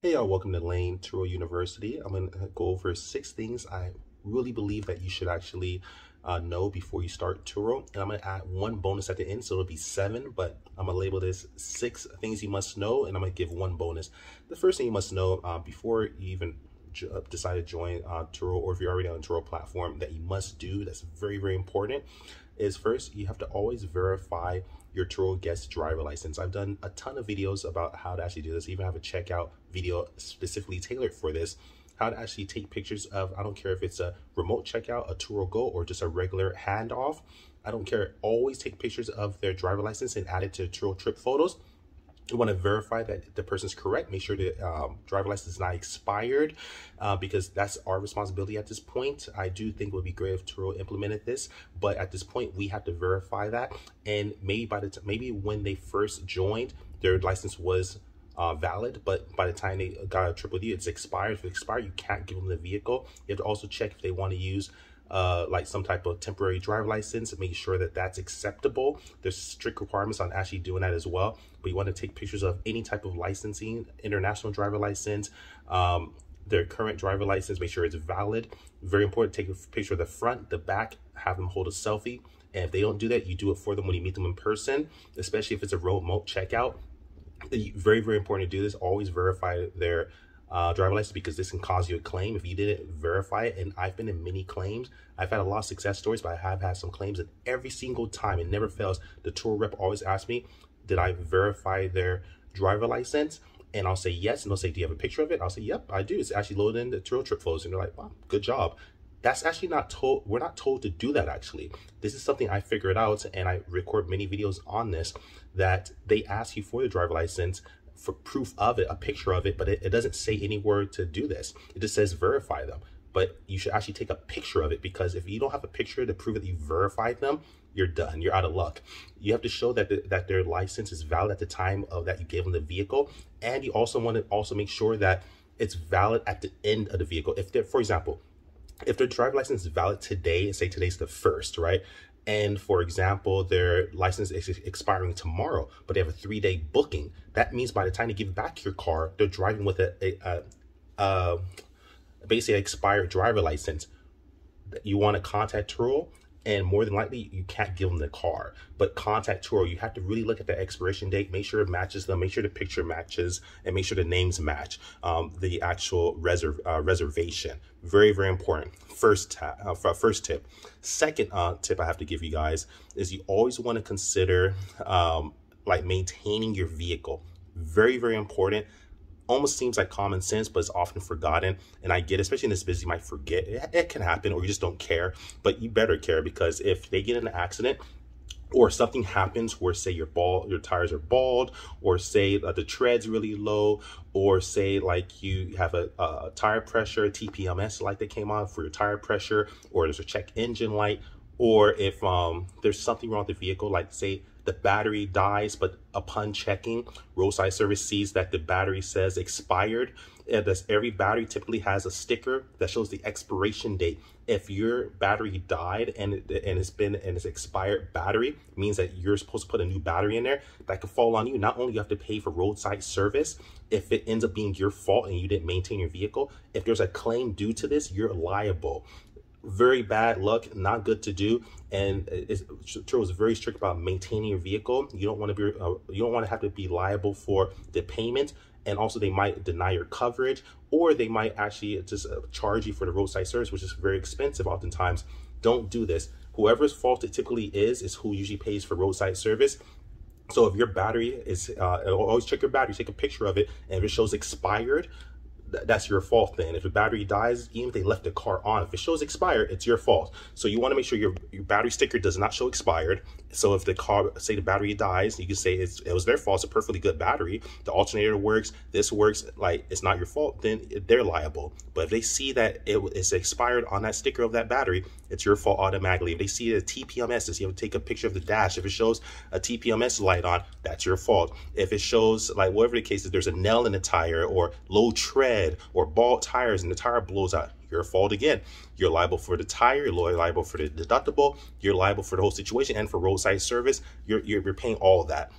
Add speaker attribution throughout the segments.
Speaker 1: Hey y'all, welcome to Layn Turo University. I'm going to go over 6 things I really believe that you should actually know before you start Turo. And I'm going to add one bonus at the end, so it'll be 7, but I'm going to label this 6 things you must know, and I'm going to give one bonus. The first thing you must know before you even decide to join Turo, or if you're already on the Turo platform, that you must do, that's very, very important, is first, you have to always verify your Turo guest driver license. I've done a ton of videos about how to actually do this. I even have a checkout video specifically tailored for this, how to actually take pictures of, I don't care if it's a remote checkout, a Turo Go, or just a regular handoff. I don't care. Always take pictures of their driver license and add it to Turo trip photos. You want to verify that the person's correct. Make sure the driver license is not expired, because that's our responsibility at this point. I do think it would be great if Turo implemented this, but at this point we have to verify that. And maybe maybe when they first joined, their license was valid, but by the time they got a trip with you, it's expired. If it's expired, you can't give them the vehicle. You have to also check if they want to use like some type of temporary driver license, and make sure that that's acceptable. There's strict requirements on actually doing that as well. But you want to take pictures of any type of licensing, international driver license, their current driver license, make sure it's valid. Very important, take a picture of the front, the back, have them hold a selfie. And if they don't do that, you do it for them when you meet them in person, especially if it's a remote checkout. Very, very important to do this. Always verify their driver license, because this can cause you a claim if you didn't verify it. And I've been in many claims. I've had a lot of success stories, but I have had some claims, and every single time, it never fails, the Turo rep always asks me, did I verify their driver license? And I'll say yes, and they'll say, do you have a picture of it? I'll say, yep, I do. It's actually loaded in the Turo trip photos. And they're like, wow, good job. That's actually not told. We're not told to do that, actually. This is something I figured out, and I record many videos on this, that they ask you for the driver license for proof of it, a picture of it, but it doesn't say anywhere to do this. It just says verify them. But you should actually take a picture of it, because if you don't have a picture to prove that you verified them, you're done. You're out of luck. You have to show that that their license is valid at the time of that you gave them the vehicle, and you also want to make sure that it's valid at the end of the vehicle. If they're, for example, if their driver license is valid today, and say today's the 1st, right? And for example, their license is expiring tomorrow, but they have a 3-day booking. That means by the time they give back your car, they're driving with a basically expired driver license. You want to contact Turo, and more than likely you can't give them the car, but contact Turo. You have to really look at the expiration date, make sure it matches them, make sure the picture matches, and make sure the names match the actual reservation. Very, very important. First tip. Second tip I have to give you guys is you always want to consider like maintaining your vehicle. Very, very important. Almost seems like common sense, but it's often forgotten. And I get, especially in this business, you might forget. It can happen, or you just don't care. But you better care, because if they get in an accident, or something happens where, say, your tires are bald, or say the tread's really low, or say like you have a tire pressure, TPMS light that came on for your tire pressure, or there's a check engine light, or if there's something wrong with the vehicle, like say the battery dies, but upon checking, roadside service sees that the battery says expired. And every battery typically has a sticker that shows the expiration date. If your battery died and it's expired battery, it means that you're supposed to put a new battery in there. That could fall on you. Not only do you have to pay for roadside service, if it ends up being your fault and you didn't maintain your vehicle, if there's a claim due to this, you're liable. Very bad luck, not good to do. And Turo is very strict about maintaining your vehicle. You don't want to be you don't want to have to be liable for the payment, and also they might deny your coverage, or they might actually just charge you for the roadside service, which is very expensive oftentimes. Don't do this. Whoever's fault it typically is who usually pays for roadside service. So if your battery is always check your battery, take a picture of it, and if it shows expired, that's your fault then. If the battery dies, even if they left the car on, if it shows expired, it's your fault. So you want to make sure your battery sticker does not show expired. So if the car, say the battery dies, you can say it was their fault. It's a perfectly good battery. The alternator works, this works, like it's not your fault, then they're liable. But if they see that it's expired on that sticker of that battery, it's your fault automatically. If they see a TPMS, you have to take a picture of the dash. If it shows a TPMS light on, that's your fault. If it shows, like whatever the case is, there's a nail in the tire, or low tread, or bald tires, and the tire blows out, your fault again. You're liable for the tire, you're liable for the deductible, you're liable for the whole situation, and for roadside service, you're paying all of that.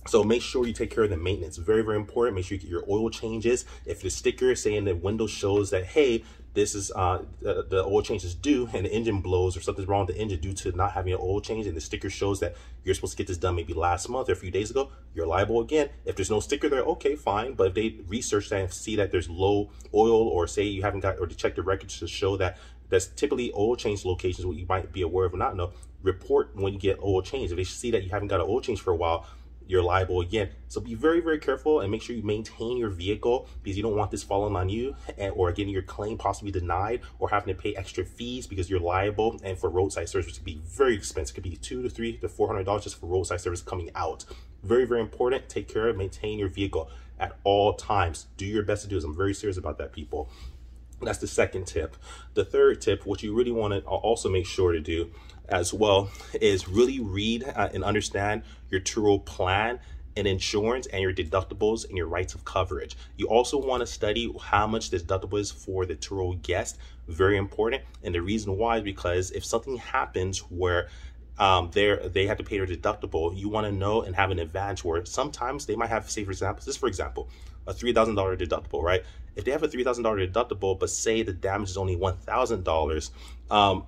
Speaker 1: So make sure you take care of the maintenance. Very, very important. Make sure you get your oil changes. If the sticker saying the window shows that, hey, this is the oil change is due and the engine blows or something's wrong with the engine due to not having an oil change, and the sticker shows that you're supposed to get this done maybe last month or a few days ago, you're liable again. If there's no sticker there, okay, fine. But if they research that and see that there's low oil, or say you haven't got, or to check the records to show that that's typically oil change locations, what you might be aware of or not know, report when you get oil change. If they see that you haven't got an oil change for a while, you're liable again. So be very, very careful and make sure you maintain your vehicle, because you don't want this falling on you or getting your claim possibly denied, or having to pay extra fees because you're liable. And for roadside service, it could be very expensive. It could be $200 to $300 to $400 just for roadside service coming out. Very, very important. Take care of, maintain your vehicle at all times. Do your best to do this. I'm very serious about that, people. That's the second tip. The third tip, what you really want to also make sure to do as well, is really read and understand your Turo plan and insurance and your deductibles and your rights of coverage. You also want to study how much this deductible is for the Turo guest. Very important. And the reason why is because if something happens where they have to pay their deductible, you want to know and have an advantage where sometimes they might have, say for example, a $3,000 deductible, right? If they have a $3,000 deductible, but say the damage is only $1,000,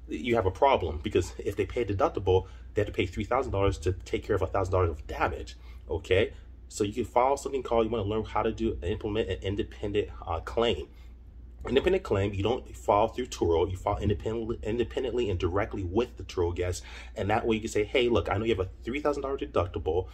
Speaker 1: you have a problem, because if they pay a deductible, they have to pay $3,000 to take care of $1,000 of damage. Okay, so you can file something called, you want to learn how to implement an independent claim. Independent claim, you don't file through Turo, you file independently and directly with the Turo guest. And that way you can say, hey, look, I know you have a $3,000 deductible,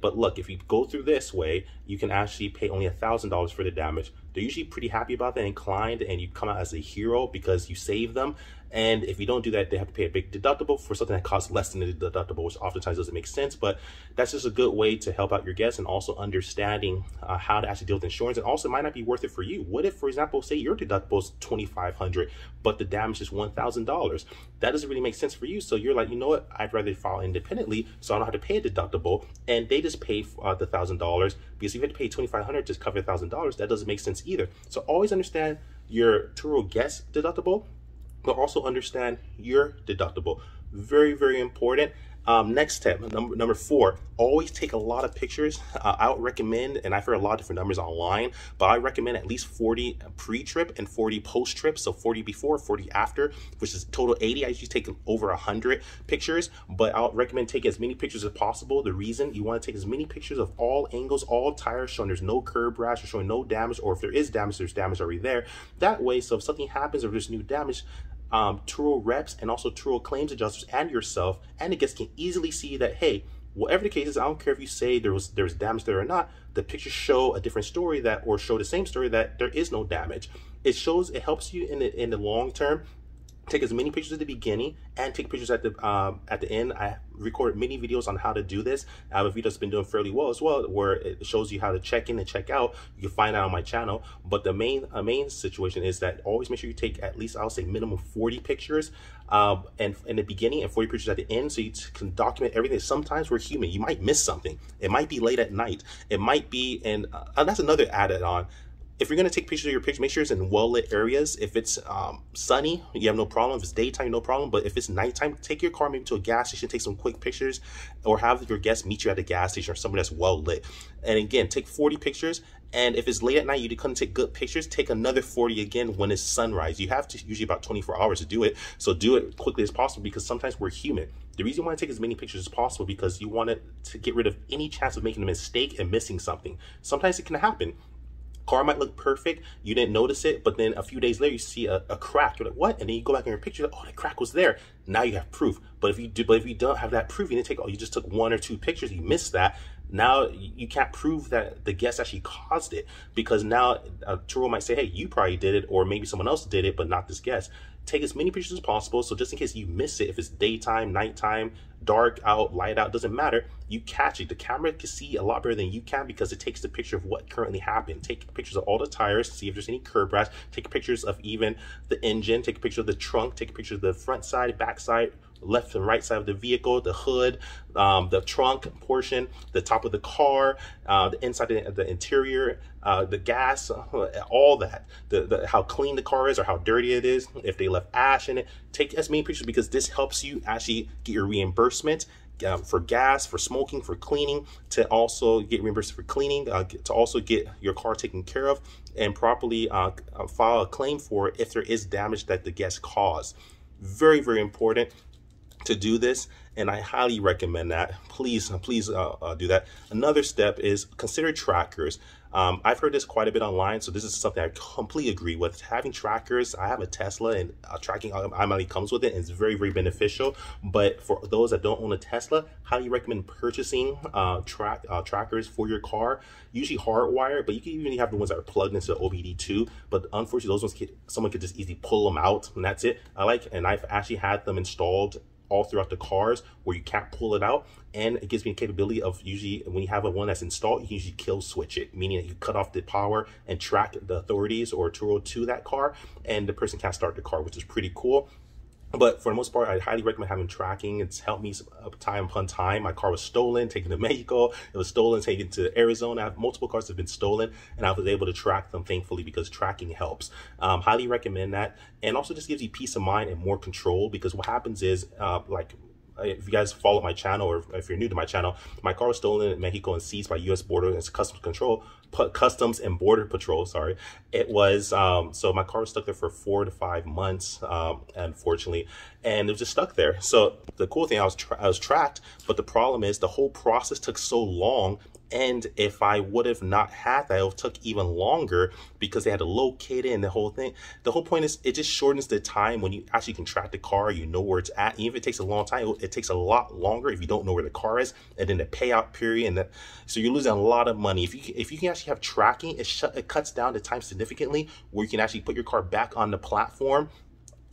Speaker 1: but look, if you go through this way, you can actually pay only $1,000 for the damage. They're usually pretty happy about that, inclined, and you come out as a hero because you save them. And if you don't do that, they have to pay a big deductible for something that costs less than the deductible, which oftentimes doesn't make sense. But that's just a good way to help out your guests, and also understanding how to actually deal with insurance. And also, it might not be worth it for you. What if, for example, say your deductible is $2,500, but the damage is $1,000? That doesn't really make sense for you. So you're like, you know what? I'd rather file independently, so I don't have to pay a deductible, and they just pay the $1,000. Because if you have to pay $2,500 to cover $1,000, that doesn't make sense either. So always understand your Turo guest deductible, but also understand your deductible. Very, very important. Next tip, number 4, always take a lot of pictures. I would recommend, and I've heard a lot of different numbers online, but I recommend at least 40 pre-trip and 40 post-trip. So 40 before, 40 after, which is total 80. I usually take over 100 pictures, but I'll recommend taking as many pictures as possible. The reason, you want to take as many pictures of all angles, all tires, showing there's no curb rash, or showing no damage, or if there is damage, there's damage already there. That way, so if something happens or there's new damage, Turo reps and also Turo claims adjusters and yourself and the guests can easily see that, hey, whatever the case is, I don't care if you say there's damage there or not, the pictures show a different story, that, or show the same story, that there is no damage. It helps you in the long term. Take as many pictures at the beginning and take pictures at the end. I recorded many videos on how to do this. I have a video that's been doing fairly well as well, where it shows you how to check in and check out. You can find that on my channel. But the main situation is that always make sure you take at least, I'll say minimum 40 pictures and in the beginning and 40 pictures at the end, so you can document everything. Sometimes we're human. You might miss something. It might be late at night. It might be, and that's another added on. If you're going to take pictures of your picture, make sure it's in well-lit areas. If it's sunny, you have no problem. If it's daytime, no problem. But if it's nighttime, take your car maybe to a gas station, take some quick pictures, or have your guests meet you at a gas station or somewhere that's well-lit. And again, take 40 pictures. And if it's late at night, you couldn't take good pictures, take another 40 again when it's sunrise. You have to usually about 24 hours to do it. So do it quickly as possible, because sometimes we're human. The reason you want to take as many pictures as possible, because you want to get rid of any chance of making a mistake and missing something. Sometimes it can happen. Car might look perfect, you didn't notice it, but then a few days later you see a crack. You're like, what? And then you go back in your picture, like, oh, the crack was there. Now you have proof. But if you don't have that proof, you just took 1 or 2 pictures, you missed that. Now you can't prove that the guest actually caused it, because now Turo might say, hey, you probably did it, or maybe someone else did it, but not this guest. Take as many pictures as possible, so just in case you miss it, if it's daytime, nighttime, dark out, light out, doesn't matter, you catch it. The camera can see a lot better than you can, because it takes the picture of what currently happened. Take pictures of all the tires, see if there's any curb rash, take pictures of even the engine, take a picture of the trunk, take a picture of the front side, back side, left and right side of the vehicle, the hood, the trunk portion, the top of the car, the inside of the interior, the gas, all that, how clean the car is or how dirty it is, if they left ash in it. Take as many pictures, because this helps you actually get your reimbursement for gas, for smoking, for cleaning, to also get reimbursed for cleaning, to also get your car taken care of, and properly file a claim for it if there is damage that the guest caused. Very, very important to do this, and I highly recommend that. Please do that. Another step is consider trackers. I've heard this quite a bit online, so this is something I completely agree with. Having trackers, I have a Tesla, and tracking automatically comes with it, and it's very, very beneficial. But for those that don't own a Tesla, highly recommend purchasing trackers for your car. Usually hardwired, but you can even have the ones that are plugged into OBD2. But unfortunately, those ones someone could just easily pull them out, and that's it. And I've actually had them installed all throughout the cars where you can't pull it out, and it gives me the capability of, usually when you have one that's installed, you can usually kill switch it, meaning that you cut off the power and track the authorities or Turo to that car, and the person can't start the car, which is pretty cool. But for the most part, I highly recommend having tracking. It's helped me time upon time. My car was stolen, taken to Mexico. It was stolen, taken to Arizona. I have multiple cars that have been stolen, and I was able to track them, thankfully, because tracking helps. Highly recommend that. And also just gives you peace of mind and more control, because what happens is, if you guys follow my channel, or if you're new to my channel, my car was stolen in Mexico and seized by U.S. Customs and Border Patrol. Sorry, it was so my car was stuck there for 4 to 5 months, unfortunately, and it was just stuck there. So the cool thing, I was tracked, but the problem is the whole process took so long. And if I would have not had that, it took even longer, because they had to locate it and the whole thing. The whole point is, it just shortens the time when you actually can track the car. You know where it's at. Even if it takes a long time, it takes a lot longer if you don't know where the car is. And then the payout period, and so you're losing a lot of money. If you can actually have tracking, it cuts down the time significantly, where you can actually put your car back on the platform,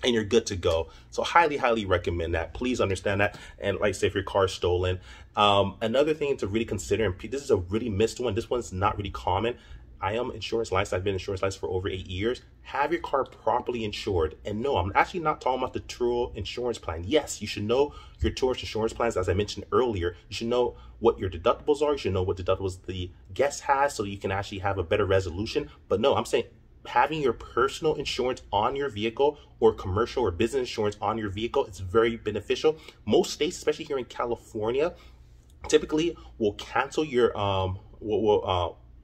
Speaker 1: and you're good to go. So highly recommend that. Please understand that. And like I say, if your car's stolen, another thing to really consider, and this is a really missed one, this one's not really common. I am insurance licensed. I've been insurance licensed for over 8 years. Have your car properly insured. And no, I'm actually not talking about the Turo insurance plan. Yes, you should know your Turo insurance plans. As I mentioned earlier, you should know what your deductibles are. You should know what deductibles the guest has, so you can actually have a better resolution. But no, I'm saying having your personal insurance on your vehicle, or commercial or business insurance on your vehicle, is very beneficial. Most states, especially here in California, typically will cancel your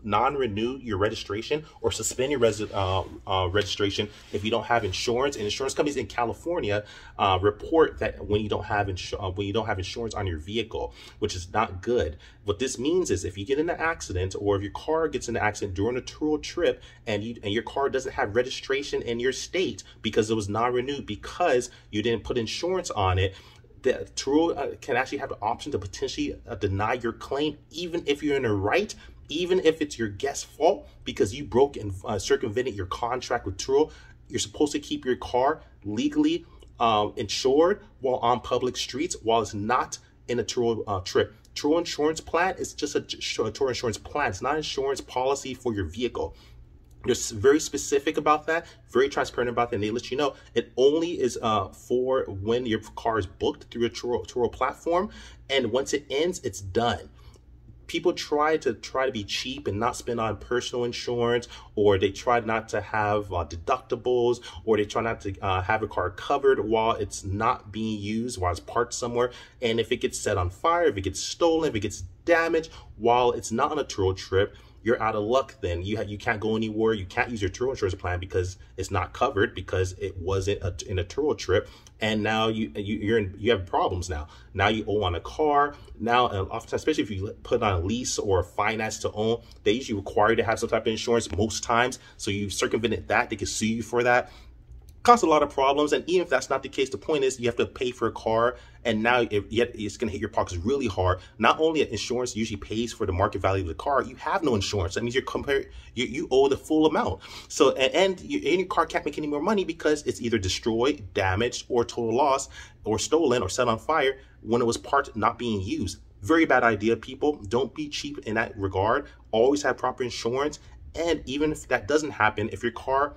Speaker 1: non-renew your registration, or suspend your registration if you don't have insurance. And insurance companies in California report that when you don't have insurance on your vehicle, which is not good. What this means is, if you get in an accident, or if your car gets in an accident during a Turo trip, and your car doesn't have registration in your state because it was non-renewed, because you didn't put insurance on it, the Turo can actually have the option to potentially deny your claim, even if you're in the right, even if it's your guest's fault, because you broke and circumvented your contract with Turo. You're supposed to keep your car legally insured while on public streets, while it's not in a Turo trip. Turo insurance plan is just a Turo insurance plan. It's not an insurance policy for your vehicle. They're very specific about that, very transparent about that, and they let you know it only is for when your car is booked through a Turo platform, and once it ends, it's done. People try to be cheap and not spend on personal insurance, or they try not to have deductibles, or they try not to have a car covered while it's not being used, while it's parked somewhere. And if it gets set on fire, if it gets stolen, if it gets damaged while it's not on a Turo trip, you're out of luck. Then you can't go anywhere. You can't use your Turo insurance plan because it's not covered, because it wasn't in a Turo trip. And now you have problems now. Now you owe on a car. Now, oftentimes, especially if you put on a lease or a finance to own, they usually require you to have some type of insurance most times. So you circumvented that. They can sue you for that. Cause a lot of problems. And even if that's not the case, the point is you have to pay for a car, and now it's going to hit your pockets really hard. Not only insurance usually pays for the market value of the car, you have no insurance. That means you owe the full amount. So and your car can't make any more money, because it's either destroyed, damaged, or total loss, or stolen, or set on fire when it was parked not being used. Very bad idea, people. Don't be cheap in that regard. Always have proper insurance. And even if that doesn't happen, if your car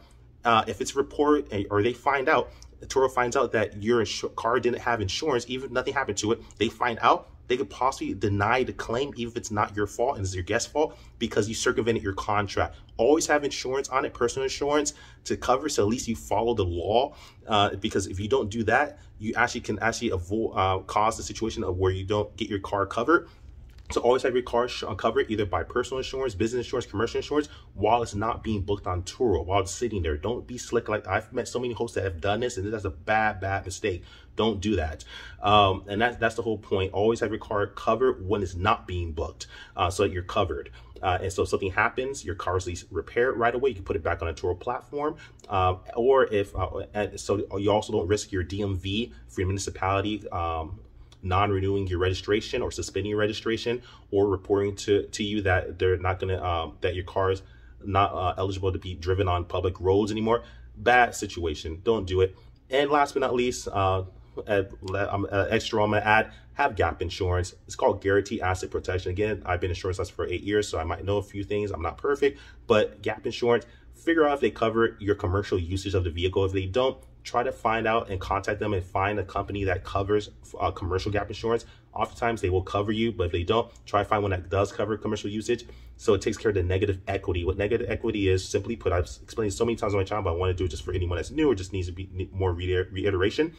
Speaker 1: if it's reported, or they find out, Turo finds out that your car didn't have insurance, even if nothing happened to it, they find out, they could possibly deny the claim, even if it's not your fault and it's your guest's fault, because you circumvented your contract. Always have insurance on it, personal insurance to cover, so at least you follow the law. Because if you don't do that, you can avoid cause the situation of where you don't get your car covered. So always have your car covered either by personal insurance, business insurance, commercial insurance, while it's not being booked on Turo, while it's sitting there. Don't be slick. Like, I've met so many hosts that have done this, and that's a bad mistake. Don't do that. And that's the whole point. Always have your car covered when it's not being booked, so that you're covered. And so if something happens, your car is at least repaired right away. You can put it back on a Turo platform. Or if, so you also don't risk your DMV for your municipality, non-renewing your registration or suspending your registration, or reporting to you that they're not gonna that your car is not eligible to be driven on public roads anymore. Bad situation. Don't do it. And last but not least, extra I'm gonna add, have gap insurance. It's called guaranteed asset protection. Again, I've been insurance for 8 years, so I might know a few things. I'm not perfect, but gap insurance, figure out if they cover your commercial usage of the vehicle. If they don't, try to find out and contact them and find a company that covers commercial gap insurance. Oftentimes they will cover you, but if they don't, try to find one that does cover commercial usage. So it takes care of the negative equity. What negative equity is, simply put, I've explained so many times on my channel, but I want to do it just for anyone that's new or just needs to be more reiteration.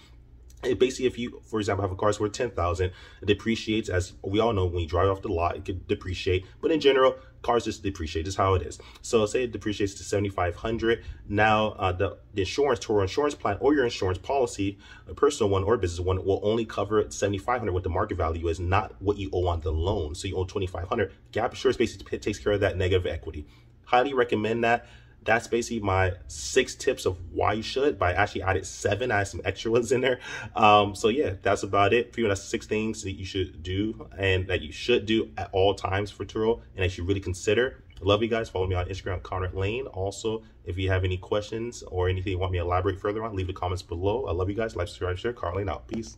Speaker 1: It basically, if you, for example, have a car that's worth $10,000, it depreciates. As we all know, when you drive off the lot, it could depreciate. But in general, cars just depreciate. Just how it is. So say it depreciates to $7,500. Now, the insurance, Turo insurance plan, or your insurance policy, a personal one or a business one, will only cover $7,500. What the market value is, not what you owe on the loan. So you owe $2,500. Gap insurance basically takes care of that negative equity. Highly recommend that. That's basically my 6 tips of why you should, but I actually added 7. I had some extra ones in there. So yeah, that's about it. For you, that's 6 things that you should do and that you should do at all times for Turo, and that you really consider. I love you guys. Follow me on Instagram, Conrad Layn. Also, if you have any questions or anything you want me to elaborate further on, leave the comments below. I love you guys. Like, subscribe, share. Conrad Layn out. Peace.